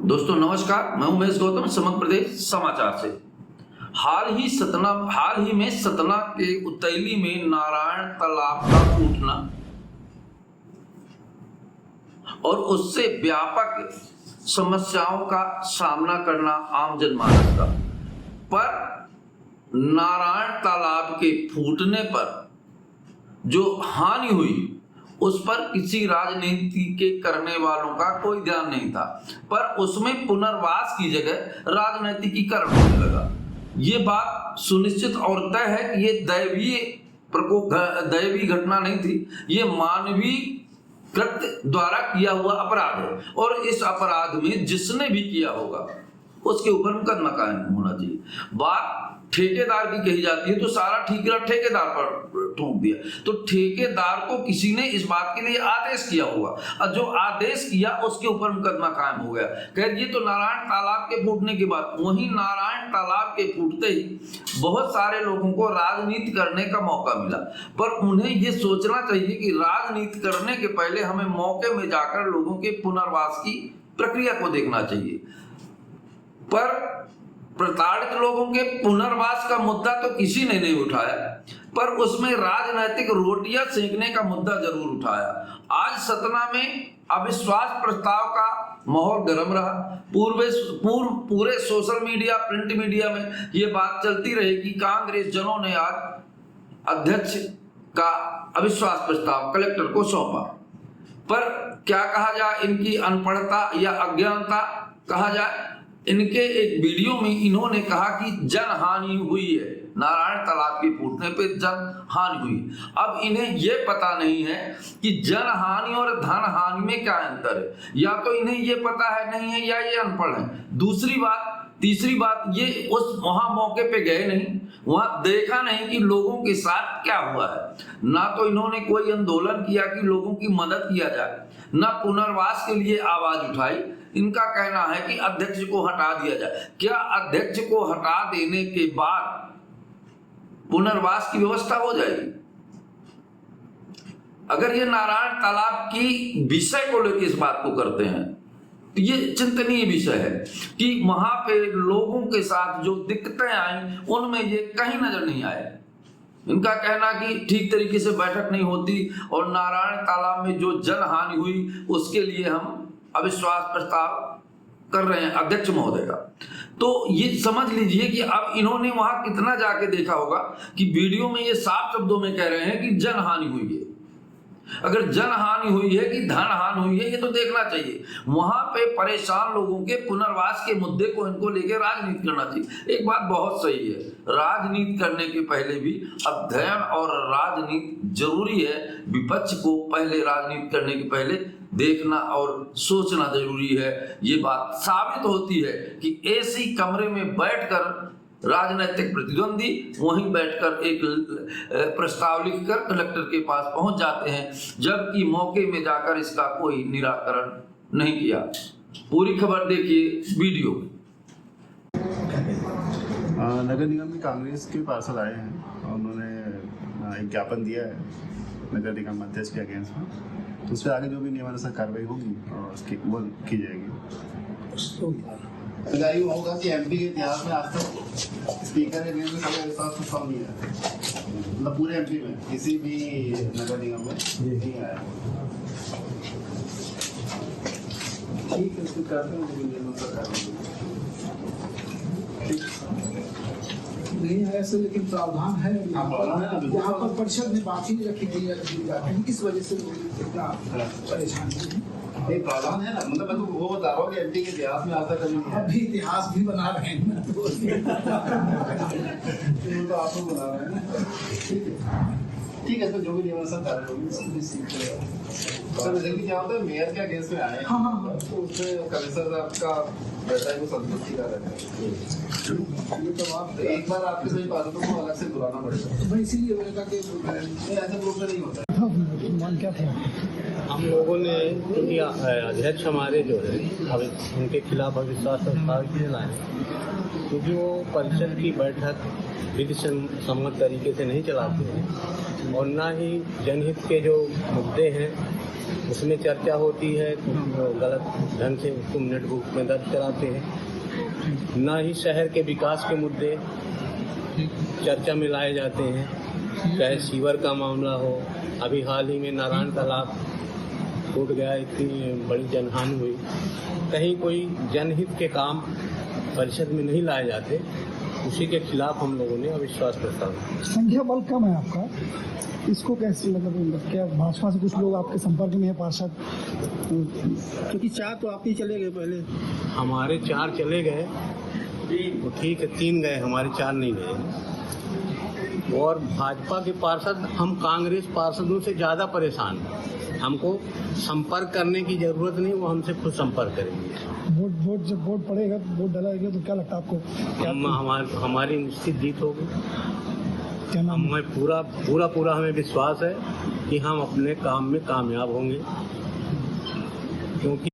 दोस्तों नमस्कार, मैं उमेश गौतम, समग्र प्रदेश समाचार से। हाल ही में सतना के उतैली में नारायण तालाब का फूटना और उससे व्यापक समस्याओं का सामना करना आम जनमानस का। पर नारायण तालाब के फूटने पर जो हानि हुई उस पर किसी राजनीति के करने वालों का कोई ध्यान नहीं था, पर उसमें पुनर्वास की जगह राजनीतिकीकरण होने लगा। ये बात सुनिश्चित और तय है कि ये दैवीय घटना नहीं थी, ये मानवीय कृत्य द्वारा किया हुआ अपराध है और इस अपराध में जिसने भी किया होगा उसके ऊपर मुकदमा कायम होना चाहिए। बात ठेकेदार की कही जाती है तो सारा ठेकेदार ठेकेदार पर ठोक दिया, तो ठेकेदार को किसी ने इस बात के लिए आदेश किया होगा और जो आदेश किया उसके ऊपर मुकदमा कायम हो गया। खैर, ये तो नारायण तालाब के फूटने की बात। वहीं नारायण तालाब के फूटते ही बहुत सारे लोगों को राजनीति करने का मौका मिला, पर उन्हें ये सोचना चाहिए कि राजनीति करने के पहले हमें मौके में जाकर लोगों के पुनर्वास की प्रक्रिया को देखना चाहिए। पर प्रताड़ित लोगों के पुनर्वास का मुद्दा तो किसी ने नहीं उठाया, पर उसमें राजनीतिक रोटियां सेकने का मुद्दा जरूर उठाया। आज सतना में अविश्वास प्रस्ताव का माहौल गर्म रहा। पूरे सोशल मीडिया, प्रिंट मीडिया में ये बात चलती रही कि कांग्रेस जनों ने आज अध्यक्ष का अविश्वास प्रस्ताव कलेक्टर को सौंपा। पर क्या कहा जाए, इनकी अनपढ़ता या अज्ञानता कहा जाए। इनके एक वीडियो में इन्होंने कहा कि जन हानि हुई है, नारायण तालाब के फूटने पे जन हानि हुई। अब इन्हें यह पता नहीं है कि जन हानि और धन हानि में क्या अंतर है। या तो इन्हें यह पता है नहीं है या ये अनपढ़ है। तीसरी बात ये वहां मौके पे गए नहीं, वहां देखा नहीं कि लोगों के साथ क्या हुआ है। ना तो इन्होंने कोई आंदोलन किया कि लोगों की मदद किया जाए, ना पुनर्वास के लिए आवाज उठाई। इनका कहना है कि अध्यक्ष को हटा दिया जाए। क्या अध्यक्ष को हटा देने के बाद पुनर्वास की व्यवस्था हो जाएगी? अगर ये नारायण तालाब की विषय को लेकर इस बात को करते हैं तो ये चिंतनीय विषय है कि वहां पे लोगों के साथ जो दिक्कतें आई उनमें ये कहीं नजर नहीं आए। इनका कहना कि ठीक तरीके से बैठक नहीं होती और नारायण तालाब में जो जन हानि हुई उसके लिए हम अविश्वास प्रस्ताव कर रहे हैं अध्यक्ष महोदय का। तो ये समझ लीजिए कि अब इन्होंने वहां कितना जाके देखा होगा कि वीडियो में ये साफ शब्दों में कह रहे हैं कि जन हानि हुई है। अगर जन हानि हुई है कि धन हानि हुई है, ये तो देखना चाहिए। वहां पे परेशान लोगों के पुनर्वास के मुद्दे को इनको लेकर राजनीति करना चाहिए। एक बात बहुत सही है, राजनीति करने के पहले भी अध्ययन और राजनीति जरूरी है। विपक्ष को पहले राजनीति करने के पहले देखना और सोचना जरूरी है। ये बात साबित होती है कि ऐसी कमरे में बैठकर राजनीतिक प्रतिद्वंदी वहीं बैठकर एक प्रस्ताव लिखकर कलेक्टर के पास पहुंच जाते हैं, जबकि मौके में जाकर इसका कोई निराकरण नहीं किया। पूरी खबर देखिए वीडियो में। नगर निगम में कांग्रेस के पार्षद आए हैं और उन्होंने एक ज्ञापन दिया है नगर निगम अध्यक्ष के अगेंस्ट में, तो उस पर आगे जो भी नियमानुसार कार्रवाई होगी और उसकी वो की जाएगी। लगाई होगा कि एमपी के इतिहास में आज तक स्पीकर के अगेंस्ट में कभी ऐसा कुछ कम नहीं है, मतलब पूरे एमपी में किसी भी नगर निगम में नहीं आया। ठीक है, उसको करते हैं नहीं है ऐसे, लेकिन प्रावधान है यहाँ पर परिषद में बात ही नहीं रखी गई है। इस वजह से लोग इतना परेशान हैं। एक प्रावधान है ना, मतलब मैं तो वो बता रहा हूँ कि एमपी के इतिहास में आज तक कभी नहीं है। अभी इतिहास भी बना रहे हैं ना, तो आप लोग बना रहे हैं। ठीक है, तो जो भी नियमानुसार कार्य होगी सर। रिजल्ट क्या होता है, मेयर के अगेंस्ट में आए तो उसमें कमिश्नर साहब का रहता है, वो संतुष्टि का रहता है। ये तो आप एक बार आपके सही बात तो वो अलग से बुलाना पड़ेगा। मैं इसीलिए बोला कि ऐसे ग्रुप में नहीं होता है। मन क्या था, हम लोगों ने क्योंकि अध्यक्ष हमारे जो है अब उनके खिलाफ अविश्वास प्रस्ताव किए लाए, क्योंकि वो परिषद की बैठक विधि सम्मत तरीके से नहीं चलाते हैं और ना ही जनहित के जो मुद्दे हैं उसमें चर्चा होती है, गलत ढंग से उसको मिनट बुक में दर्ज कराते हैं। ना ही शहर के विकास के मुद्दे चर्चा में लाए जाते हैं, चाहे सीवर का मामला हो। अभी हाल ही में नारायण तालाब टूट गया, इतनी बड़ी जनहानि हुई। कहीं कोई जनहित के काम परिषद में नहीं लाए जाते, उसी के खिलाफ हम लोगों ने अविश्वास प्रस्ताव। संख्या बल कम है आपका, इसको कैसे मतलब क्या भाजपा से कुछ लोग आपके संपर्क में है पार्षद? क्योंकि 4 तो आप ही चले गए पहले। हमारे 4 चले गए तो ठीक है, 3 गए, हमारे 4 नहीं गए। और भाजपा के पार्षद, हम कांग्रेस पार्षदों से ज़्यादा परेशान हैं। हमको संपर्क करने की ज़रूरत नहीं, वो हमसे खुद संपर्क करेंगे। वोट जब वोट पड़ेगा, वोट डाला जाएगा तो क्या लगता है आपको? हमारी निश्चित जीत होगी। क्या नाम? हमें पूरा हमें विश्वास है कि हम अपने काम में कामयाब होंगे, क्योंकि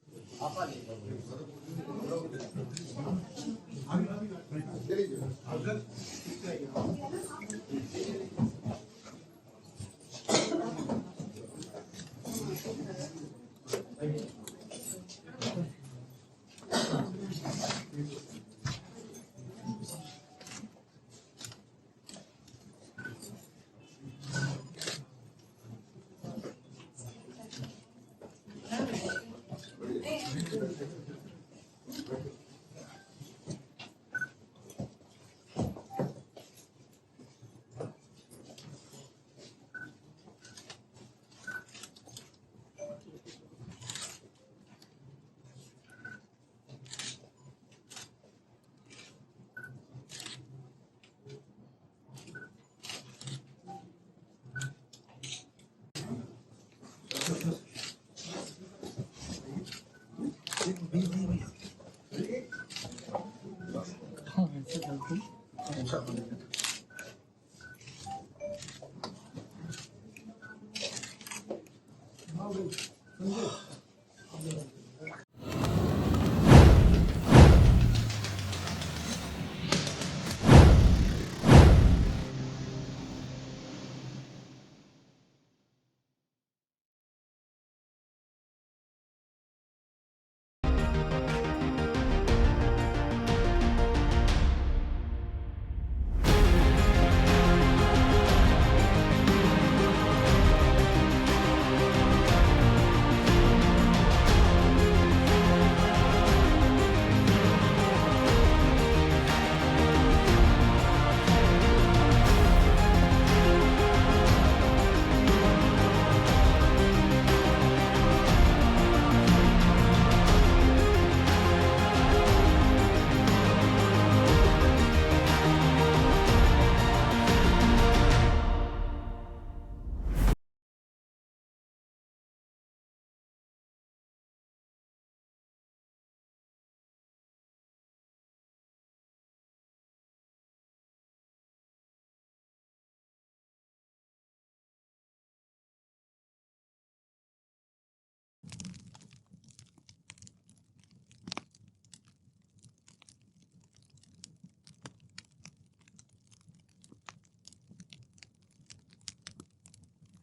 हाँ,